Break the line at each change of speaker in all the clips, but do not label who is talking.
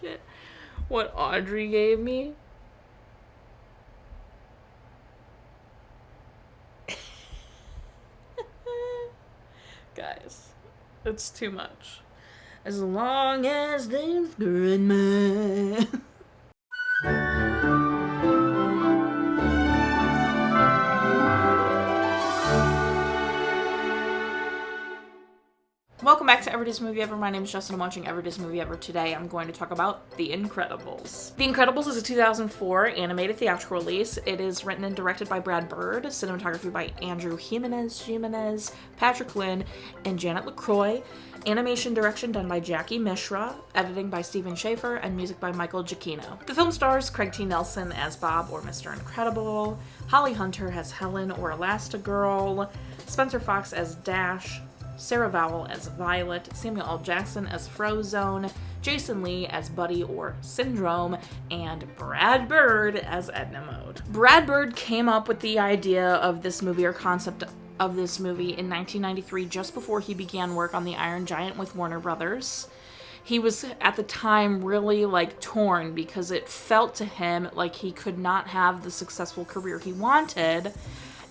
at what Audrey gave me. Guys, it's too much. As long as there's grandma. Welcome back to Everyday's Movie Ever. My name is Jess and I'm watching Everyday's Movie Ever. Today I'm going to talk about The Incredibles. The Incredibles is a 2004 animated theatrical release. It is written and directed by Brad Bird, cinematography by Andrew Jimenez, Patrick Lynne, and Janet Lucroy, animation direction done by Jackey Mishra, editing by Stephen Schaffer, and music by Michael Giacchino. The film stars Craig T. Nelson as Bob or Mr. Incredible, Holly Hunter as Helen or Elastigirl, Spencer Fox as Dash, Sarah Vowell as Violet, Samuel L. Jackson as Frozone, Jason Lee as Buddy or Syndrome, and Brad Bird as Edna Mode. Brad Bird came up with the idea of this movie or concept of this movie in 1993, just before he began work on The Iron Giant with Warner Brothers. He was at the time really torn because it felt to him like he could not have the successful career he wanted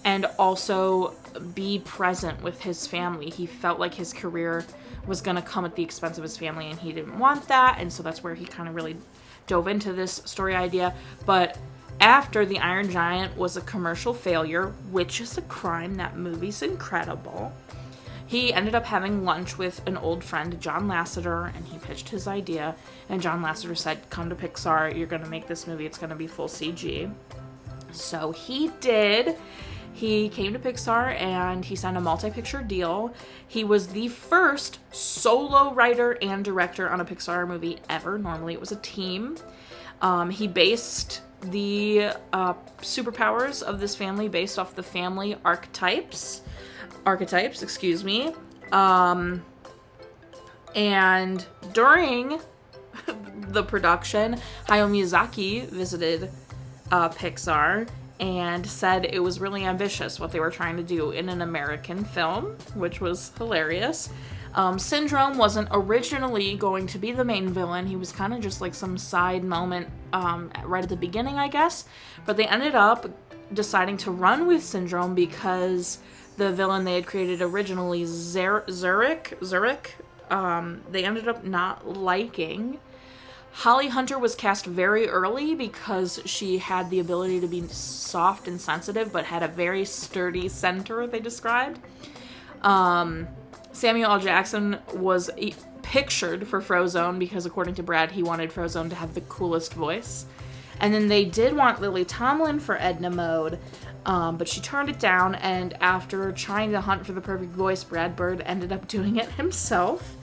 and also be present with his family. He felt like his career was going to come at the expense of his family, and he didn't want that, and so that's where he kind of really dove into this story idea. But after The Iron Giant was a commercial failure, which is a crime, that movie's incredible, he ended up having lunch with an old friend, John Lasseter, and he pitched his idea, and John Lasseter said, come to Pixar, you're going to make this movie, it's going to be full CG. So he did. He came to Pixar and he signed a multi-picture deal. He was the first solo writer and director on a Pixar movie ever. Normally it was a team. He based the superpowers of this family based off the family archetypes, excuse me. And during the production, Hayao Miyazaki visited Pixar and said it was really ambitious what they were trying to do in an American film, which was hilarious. Syndrome wasn't originally going to be the main villain. He was kind of just like some side moment right at the beginning, I guess. But they ended up deciding to run with Syndrome because the villain they had created originally, Zurich, they ended up not liking. Holly Hunter was cast very early because she had the ability to be soft and sensitive, but had a very sturdy center, they described. Samuel L. Jackson was pictured for Frozone because, according to Brad, he wanted Frozone to have the coolest voice. And then they did want Lily Tomlin for Edna Mode, but she turned it down, and after trying to hunt for the perfect voice, Brad Bird ended up doing it himself.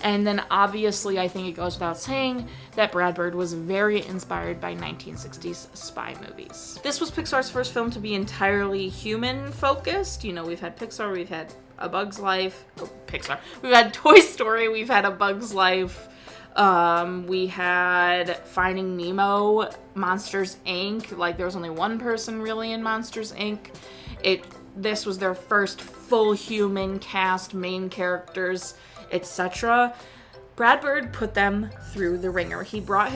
And then obviously I think it goes without saying that Brad Bird was very inspired by 1960s spy movies. This was Pixar's first film to be entirely human focused. You know, we've had Pixar, we've had A Bug's Life, we've had Toy Story, we've had A Bug's Life, we had Finding Nemo, Monsters Inc. There was only one person really in Monsters Inc. This was their first full human cast, main characters, etc. Brad Bird put them through the ringer. He brought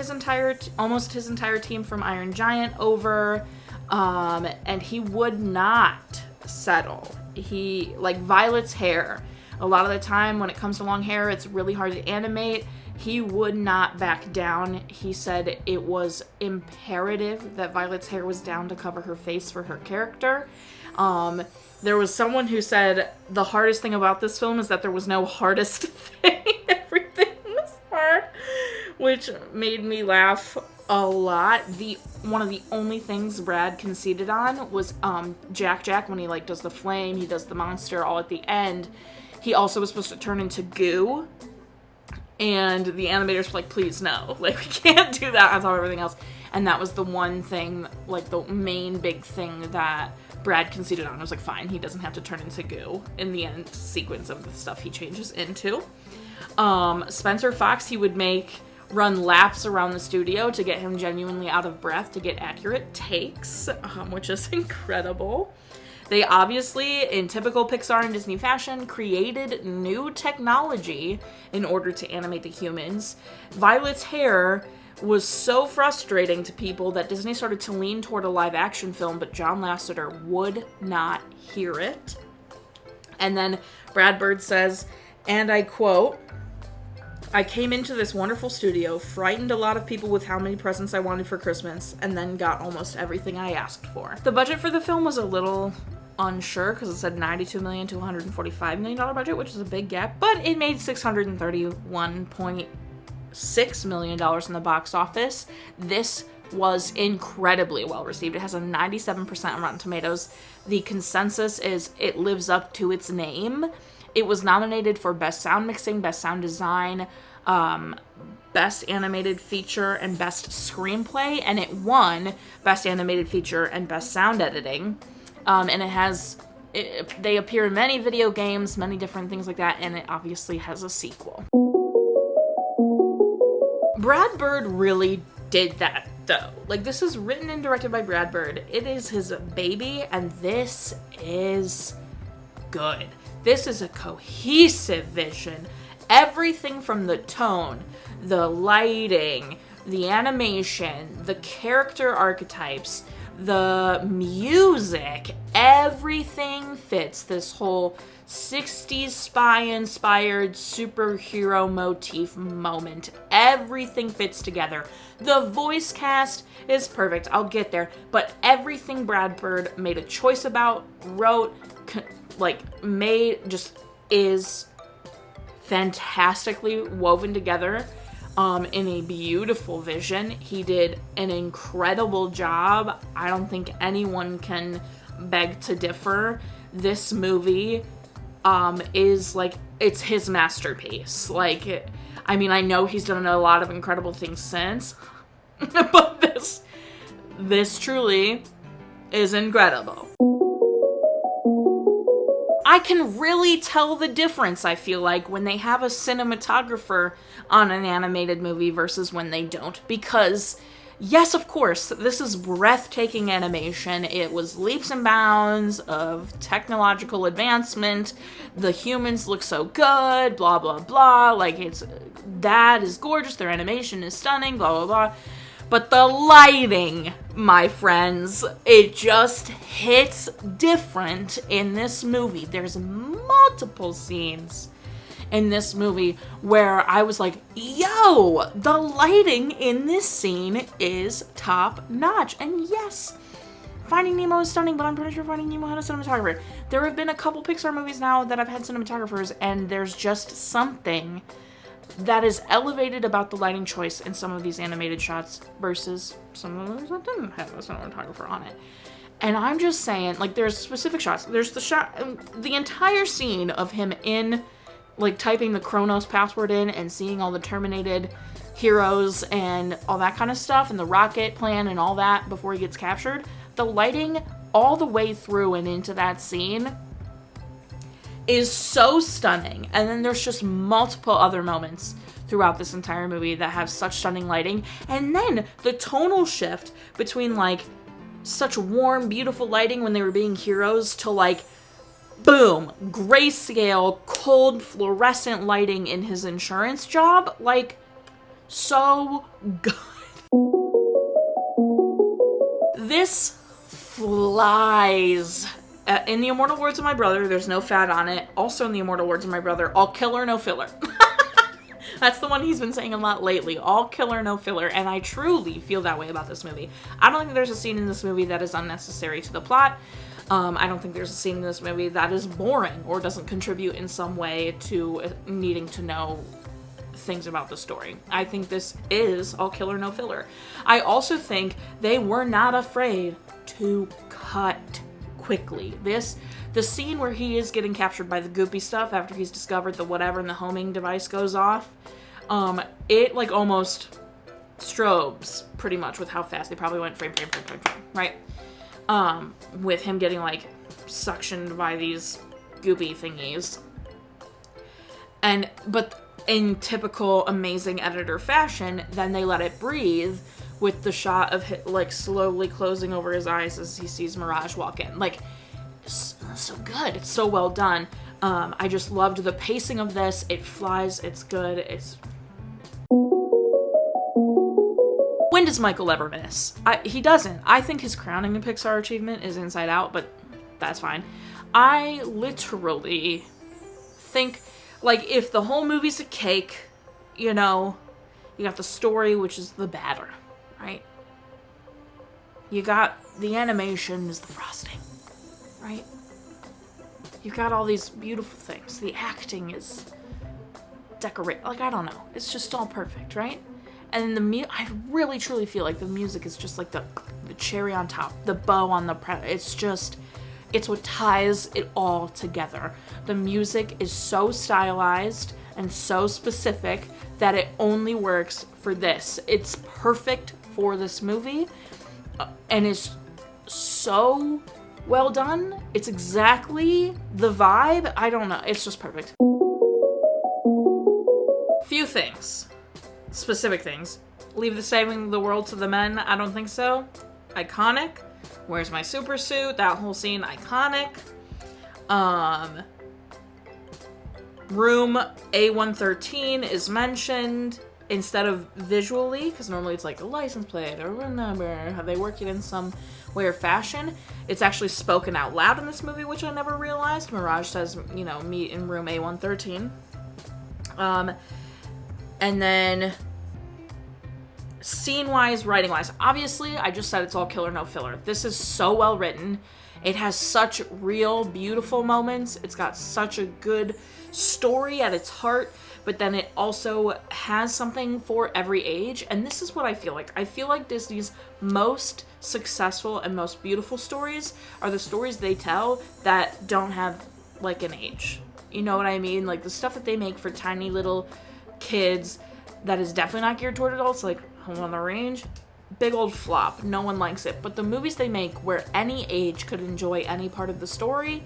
almost his entire team from Iron Giant over, and he would not settle. Violet's hair. A lot of the time when it comes to long hair, it's really hard to animate. He would not back down. He said it was imperative that Violet's hair was down to cover her face for her character. There was someone who said the hardest thing about this film is that there was no hardest thing. Everything was hard, which made me laugh a lot. One of the only things Brad conceded on was Jack when he does the flame, he does the monster all at the end. He also was supposed to turn into goo. And the animators were like, please no, we can't do that on top of everything else. And that was the one thing, the main big thing that Brad conceded on. I was like, fine, he doesn't have to turn into goo in the end sequence of the stuff he changes into. Spencer Fox, he would run laps around the studio to get him genuinely out of breath to get accurate takes, which is incredible. They obviously, in typical Pixar and Disney fashion, created new technology in order to animate the humans. Violet's hair was so frustrating to people that Disney started to lean toward a live action film, but John Lasseter would not hear it. And then Brad Bird says, and I quote, "I came into this wonderful studio, frightened a lot of people with how many presents I wanted for Christmas, and then got almost everything I asked for." The budget for the film was a little unsure because it said $92 million to $145 million budget, which is a big gap, but it made $631.6 million in the box office. This was incredibly well received. It has a 97% on Rotten Tomatoes. The consensus is it lives up to its name. It was nominated for Best Sound Mixing, Best Sound Design, Best Animated Feature, and Best Screenplay, and it won Best Animated Feature and Best Sound Editing. And they appear in many video games, many different things like that, and it obviously has a sequel. Brad Bird really did that, though. Like, this is written and directed by Brad Bird. It is his baby, and this is good. This is a cohesive vision. Everything from the tone, the lighting, the animation, the character archetypes, the music, everything fits this whole 60s spy-inspired superhero motif moment. Everything fits together. The voice cast is perfect. I'll get there. But everything Brad Bird made a choice about, wrote, is fantastically woven together in a beautiful vision. He did an incredible job. I don't think anyone can beg to differ. This movie is it's his masterpiece. I know he's done a lot of incredible things since, but this truly is incredible. I can really tell the difference, I feel like, when they have a cinematographer on an animated movie versus when they don't. Because, yes, of course, this is breathtaking animation. It was leaps and bounds of technological advancement. The humans look so good, blah, blah, blah. That is gorgeous. Their animation is stunning, blah, blah, blah. But the lighting, my friends, it just hits different in this movie. There's multiple scenes in this movie where I was like, yo, the lighting in this scene is top notch. And yes, Finding Nemo is stunning, but I'm pretty sure Finding Nemo had a cinematographer. There have been a couple Pixar movies now that have had cinematographers, and there's just something that is elevated about the lighting choice in some of these animated shots versus some of those that didn't have a cinematographer on it. And I'm just saying, there's specific shots. There's the shot, the entire scene of him in, typing the Kronos password in and seeing all the terminated heroes and all that kind of stuff, and the rocket plan and all that before he gets captured. The lighting all the way through and into that scene is so stunning. And then there's just multiple other moments throughout this entire movie that have such stunning lighting. And then the tonal shift between such warm, beautiful lighting when they were being heroes to boom, grayscale, cold, fluorescent lighting in his insurance job. So good. This flies. In the immortal words of my brother, there's no fat on it. Also in the immortal words of my brother, all killer, no filler. That's the one he's been saying a lot lately. All killer, no filler. And I truly feel that way about this movie. I don't think there's a scene in this movie that is unnecessary to the plot. I don't think there's a scene in this movie that is boring or doesn't contribute in some way to needing to know things about the story. I think this is all killer, no filler. I also think they were not afraid to cut quickly. The scene where he is getting captured by the goopy stuff after he's discovered the whatever and the homing device goes off, it almost strobes pretty much with how fast they probably went frame, right? With him getting suctioned by these goopy thingies. But in typical amazing editor fashion, then they let it breathe with the shot of slowly closing over his eyes as he sees Mirage walk in. so good. It's so well done. I just loved the pacing of this. It flies. It's good. When does Michael ever miss? He doesn't. I think his crowning Pixar achievement is Inside Out, but that's fine. I literally think, like, if the whole movie's a cake, you know, you got the story, which is the batter, right? You got the animation is the frosting, right? You got all these beautiful things. The acting is decorate. Like, I don't know. It's just all perfect, right? And I really truly feel like the music is just like the cherry on top, the bow on the it's what ties it all together. The music is so stylized and so specific that it only works for this. It's perfect for this movie, and it's so well done. It's exactly the vibe. I don't know. It's just perfect. Few things. Specific things. Leave the saving the world to the men. I don't think so. Iconic. Where's my super suit? That whole scene, iconic. Room A113 is mentioned instead of visually, because normally it's like a license plate or a number. Have they worked it in some way or fashion? It's actually spoken out loud in this movie, which I never realized. Mirage says, you know, meet in room A113. And then scene-wise, writing-wise, obviously, I just said it's all killer, no filler. This is so well written. It has such real, beautiful moments. It's got such a good story at its heart, but then it also has something for every age. And this is what I feel like. I feel like Disney's most successful and most beautiful stories are the stories they tell that don't have, like, an age. You know what I mean? Like, the stuff that they make for tiny little kids that is definitely not geared toward adults, like Home on the Range, big old flop. No one likes it. But the movies they make where any age could enjoy any part of the story,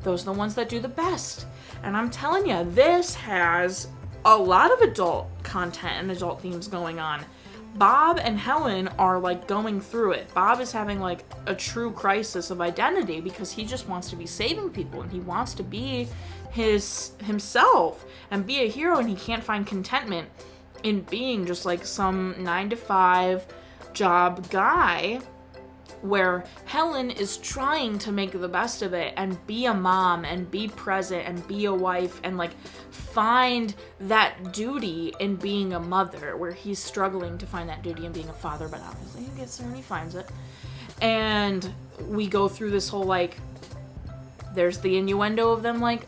those are the ones that do the best. And I'm telling you, this has a lot of adult content and adult themes going on. Bob and Helen are, like, going through it. Bob is having, like, a true crisis of identity because he just wants to be saving people and he wants to be himself and be a hero, and he can't find contentment in being just like some 9-to-5 job guy, where Helen is trying to make the best of it and be a mom and be present and be a wife and, like, find that duty in being a mother, where he's struggling to find that duty in being a father, but obviously he gets there and he finds it. And we go through this whole, like, there's the innuendo of them, like,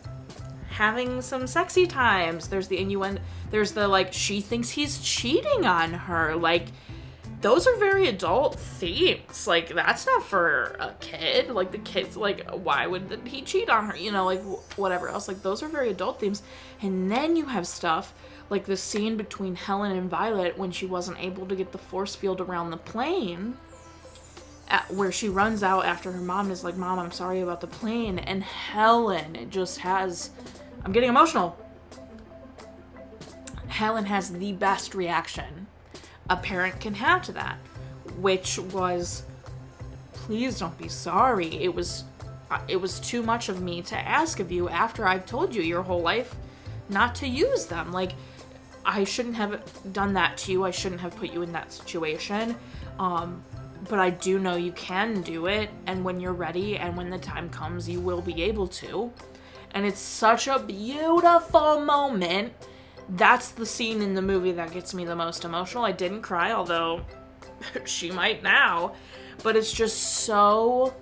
having some sexy times. There's the innuendo. There's the, like, she thinks he's cheating on her. Like, those are very adult themes. Like, that's not for a kid. Like, the kid's like, why would he cheat on her? You know, like, whatever else. Like, those are very adult themes. And then you have stuff like the scene between Helen and Violet when she wasn't able to get the force field around the plane, where she runs out after her mom is like, Mom, I'm sorry about the plane. And Helen, it just has... I'm getting emotional. Helen has the best reaction a parent can have to that, which was, please don't be sorry. It was too much of me to ask of you after I've told you your whole life not to use them. Like, I shouldn't have done that to you. I shouldn't have put you in that situation. But I do know you can do it, and when you're ready and when the time comes, you will be able to. And it's such a beautiful moment. That's the scene in the movie that gets me the most emotional. I didn't cry, although she might now. But it's just so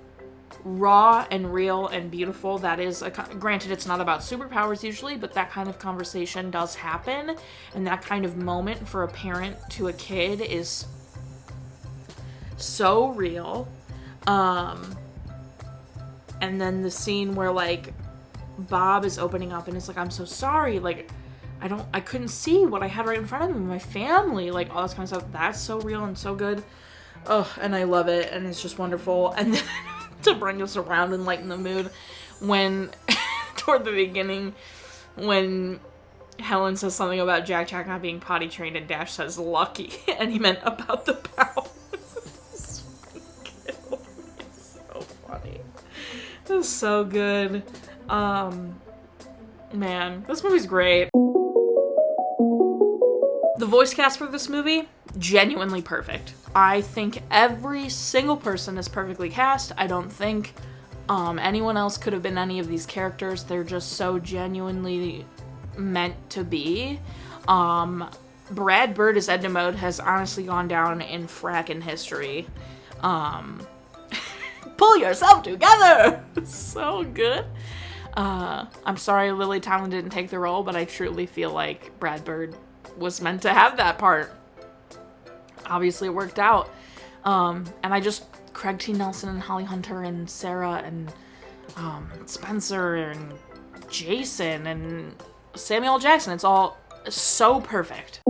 raw and real and beautiful. That is, granted, it's not about superpowers usually, but that kind of conversation does happen. And that kind of moment for a parent to a kid is so real. And then the scene where, like, Bob is opening up and it's like, I'm so sorry, like, I couldn't see what I had right in front of me, my family, like, all this kind of stuff. That's so real and so good. Oh, and I love it, and it's just wonderful. And then to bring us around and lighten the mood, when toward the beginning, when Helen says something about Jack not being potty trained and Dash says lucky, and he meant about the powers. It's so funny. It was so good. Man, this movie's great. The voice cast for this movie, genuinely perfect. I think every single person is perfectly cast. I don't think anyone else could have been any of these characters. They're just so genuinely meant to be. Brad Bird as Edna Mode has honestly gone down in frackin' history. Pull yourself together! So good. I'm sorry Lily Tomlin didn't take the role, but I truly feel like Brad Bird was meant to have that part. Obviously it worked out. And Craig T. Nelson and Holly Hunter and Sarah and Spencer and Jason and Samuel L. Jackson. It's all so perfect.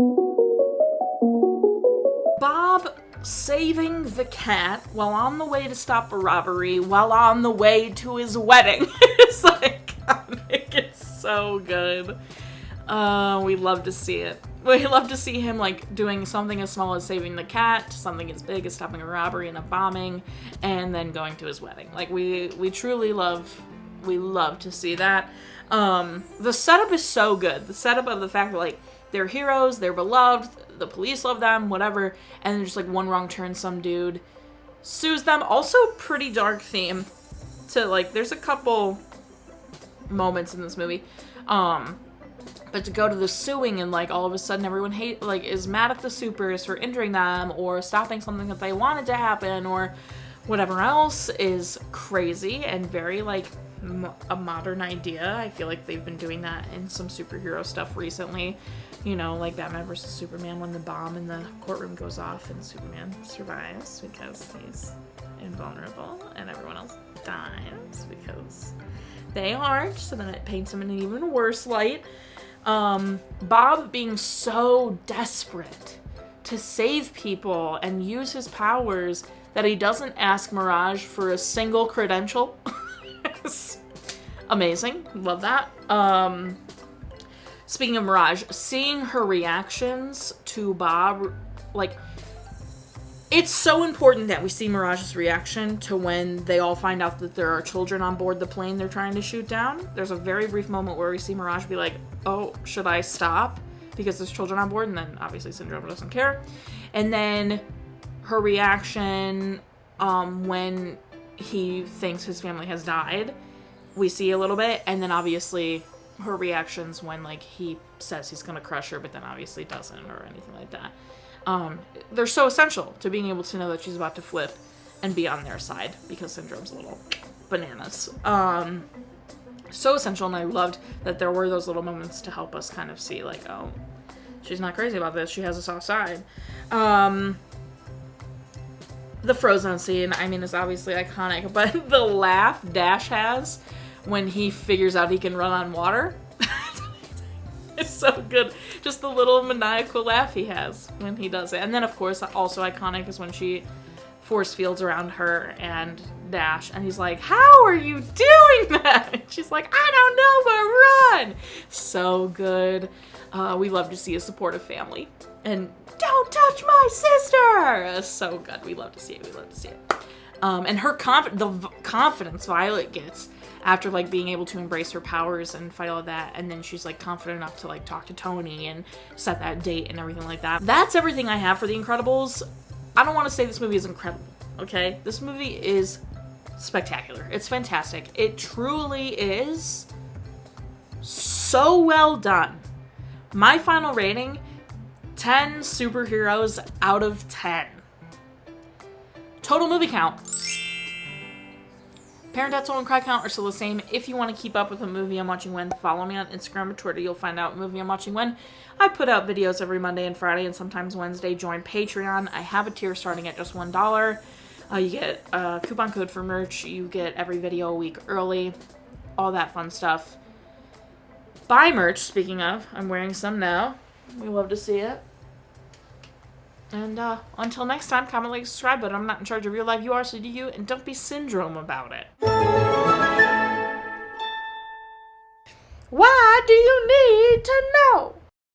Bob saving the cat while on the way to stop a robbery, while on the way to his wedding. It's iconic. It's so good. We love to see it. We love to see him like doing something as small as saving the cat to something as big as stopping a robbery and a bombing and then going to his wedding. Like we truly love to see that. The setup is so good. The setup of the fact that like they're heroes, they're beloved, the police love them, whatever, and then just like one wrong turn, some dude sues them. Also pretty dark theme to like, there's a couple moments in this movie. But to go to the suing and like all of a sudden everyone is mad at the supers for injuring them or stopping something that they wanted to happen or whatever else is crazy and very like a modern idea. I feel like they've been doing that in some superhero stuff recently. You know, like Batman vs. Superman when the bomb in the courtroom goes off and Superman survives because he's invulnerable and everyone else dies because they aren't. So then it paints him in an even worse light. Bob being so desperate to save people and use his powers that he doesn't ask Mirage for a single credential. It's amazing. Love that. Speaking of Mirage, seeing her reactions to Bob, like, it's so important that we see Mirage's reaction to when they all find out that there are children on board the plane they're trying to shoot down. There's a very brief moment where we see Mirage be like, oh, should I stop? Because there's children on board, and then obviously Syndrome doesn't care. And then her reaction when he thinks his family has died, we see a little bit, and then obviously her reactions when like he says he's gonna crush her, but then obviously doesn't or anything like that. They're so essential to being able to know that she's about to flip and be on their side because Syndrome's a little bananas. So essential, and I loved that there were those little moments to help us kind of see like, oh, she's not crazy about this. She has a soft side. The Frozone scene, I mean, is obviously iconic, but the laugh Dash has when he figures out he can run on water. It's so good. Just the little maniacal laugh he has when he does it. And then, of course, also iconic is when she force fields around her and Dash, and he's like, how are you doing that? And she's like, I don't know, but run! So good. We love to see a supportive family. And don't touch my sister! So good. We love to see it. We love to see it. And her the confidence Violet gets after like being able to embrace her powers and fight all that, and then she's like confident enough to like talk to Tony and set that date and everything like that. That's everything I have for The Incredibles. I don't want to say this movie is incredible, okay? This movie is spectacular. It's fantastic. It truly is so well done. My final rating, 10 superheroes out of 10. Total movie count. Parent, Dad, Soul, and Cry count are still the same. If you want to keep up with a movie I'm watching when, follow me on Instagram or Twitter. You'll find out what movie I'm watching when. I put out videos every Monday and Friday and sometimes Wednesday. Join Patreon. I have a tier starting at just $1. You get a coupon code for merch. You get every video a week early. All that fun stuff. Buy merch, speaking of. I'm wearing some now. We love to see it. And until next time, comment, like, subscribe, but I'm not in charge of your life. You are, so do you, and don't be Syndrome about it. Why do you need to know?